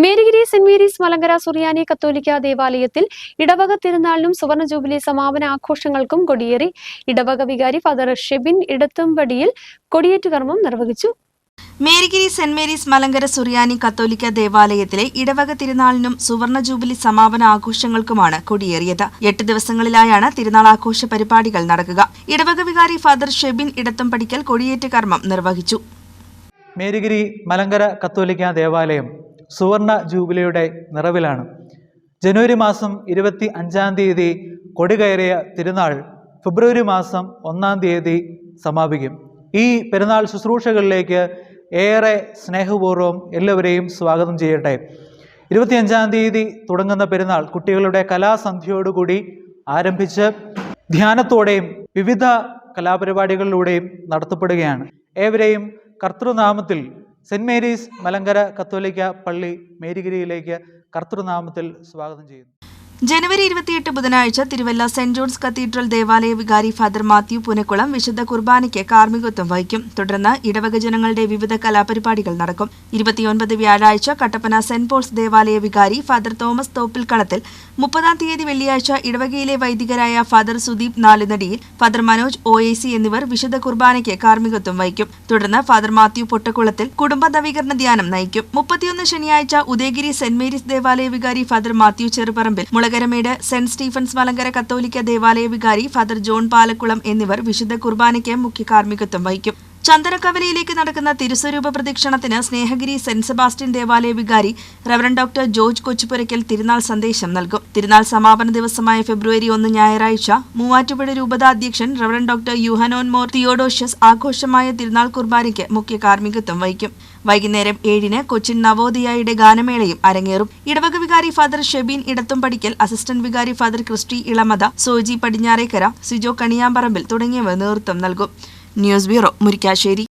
Marygiri saint Mary's Malankara സുറിയാനി കത്തോലിക്ക ദേവാലയത്തിൽ ഇടവക തിരുനാളിനും സുവർണ ജൂബിലി സമാപന ആഘോഷങ്ങൾക്കും കൊടിയേറി. ഇടവക വികാരി ഫാദർ ഷെബിൻ ഇടത്തുംപടിയിൽ കൊടിയേറ്റ് കർമ്മം നിർവഹിച്ചു. മേരിഗിരി സെന്റ് മേരീസ് മലങ്കര സുറിയാനി കത്തോലിക്ക ദേവാലയത്തിലെ ഇടവക തിരുനാളിനും സുവർണ ജൂബിലി സമാപന ആഘോഷങ്ങൾക്കുമാണ് കൊടിയേറിയത്. 8 ദിവസങ്ങളിലായാണ് തിരുനാൾ ആഘോഷ പരിപാടികൾ നടക്കുക. ഇടവക വികാരി ഫാദർ ഷെബിൻ ഇടത്തുംപടിക്കൽ കൊടിയേറ്റ് കർമ്മം നിർവഹിച്ചു. മേരിഗിരി മലങ്കര കത്തോലിക്ക ദേവാലയം സുവർണ ജൂബിലിയുടെ നിറവിലാണ്. ജനുവരി മാസം 25-ാം തീയതി കൊടികയറിയ തിരുനാൾ ഫെബ്രുവരി മാസം 1-ാം തീയതി സമാപിക്കും. ഈ പെരുന്നാൾ ശുശ്രൂഷകളിലേക്ക് ഏറെ സ്നേഹപൂർവ്വം എല്ലാവരെയും സ്വാഗതം ചെയ്യട്ടെ. 25-ാം തീയതി തുടങ്ങുന്ന പെരുന്നാൾ കുട്ടികളുടെ കലാസന്ധ്യയോടുകൂടി ആരംഭിച്ച് ധ്യാനത്തോടെയും വിവിധ കലാപരിപാടികളിലൂടെയും നടത്തപ്പെടുകയാണ്. ഏവരെയും കർത്തൃനാമത്തിൽ സെന്റ് മേരീസ് മലങ്കര കത്തോലിക്ക പള്ളി മേരിഗിരിയിലേക്ക് കർത്തൃനാമത്തിൽ സ്വാഗതം ചെയ്യുന്നു. ജനുവരി 28 ബുധനാഴ്ച തിരുവല്ല സെന്റ് ജോൺസ് കത്തീഡ്രൽ ദേവാലയ വികാരി ഫാദർ മാത്യു പുനക്കുളം വിശുദ്ധ കുർബാനയ്ക്ക് കാർമ്മികത്വം വഹിക്കും. തുടർന്ന് ഇടവക ജനങ്ങളുടെ വിവിധ കലാപരിപാടികൾ നടക്കും. 29 വ്യാഴാഴ്ച കട്ടപ്പന സെന്റ് പോൾസ് ദേവാലയ വികാരി ഫാദർ തോമസ് തോപ്പിൽക്കളത്തിൽ, 30-ാം തീയതി വെള്ളിയാഴ്ച ഇടവകയിലെ വൈദികരായ father Sudeep Nalunadiyil, father Manoj OAC എന്നിവർ വിശുദ്ധ കുർബാനയ്ക്ക് കാർമ്മികത്വം വഹിക്കും. തുടർന്ന് ഫാദർ മാത്യു പൊട്ടക്കുളത്തിൽ കുടുംബ നവീകരണ ധ്യാനം നയിക്കും. 31 ശനിയാഴ്ച ഉദയഗിരി സെന്റ് മേരീസ് ദേവാലയ വികാരി father Mathew Cheruparambil, Mulakaramedu saint Stephen's Malankara കത്തോലിക്ക ദേവാലയ വികാരി ഫാദർ ജോൺ പാലക്കുളം എന്നിവർ വിശുദ്ധ കുർബാനയ്ക്ക് മുഖ്യ കാർമ്മികത്വം വഹിക്കും. ചന്ദനക്കവലയിലേക്ക് നടക്കുന്ന തിരുസ്വരൂപ പ്രദക്ഷിണത്തിന് സ്നേഹഗിരി സെന്റ് സെബാസ്റ്റ്യൻ ദേവാലയ വികാരി റവറന്റ് ഡോക്ടർ ജോർജ് കൊച്ചുപുരയ്ക്കൽ തിരുനാൾ സന്ദേശം നൽകും. തിരുനാൾ സമാപന ദിവസമായ ഫെബ്രുവരി 1 ഞായറാഴ്ച മൂവാറ്റുപുഴ രൂപത അധ്യക്ഷൻ reverend doctor Yuhanon more Theodosius ആഘോഷമായ തിരുനാൾ കുർബാനയ്ക്ക് മുഖ്യ കാർമ്മികത്വം വഹിക്കും. വൈകുന്നേരം 7-ന് കൊച്ചിൻ നവോദയയുടെ ഗാനമേളയും അരങ്ങേറും. ഇടവക വികാരി ഫാദർ ഷെബീൻ ഇടത്തുംപടിക്കൽ, അസിസ്റ്റന്റ് വികാരി ഫാദർ ക്രിസ്റ്റി ഇളമത, സോജി പടിഞ്ഞാറേക്കര, സിജോ കണിയാമ്പറമ്പിൽ തുടങ്ങിയവർ നേതൃത്വം നൽകും. News bureau, Murickassery.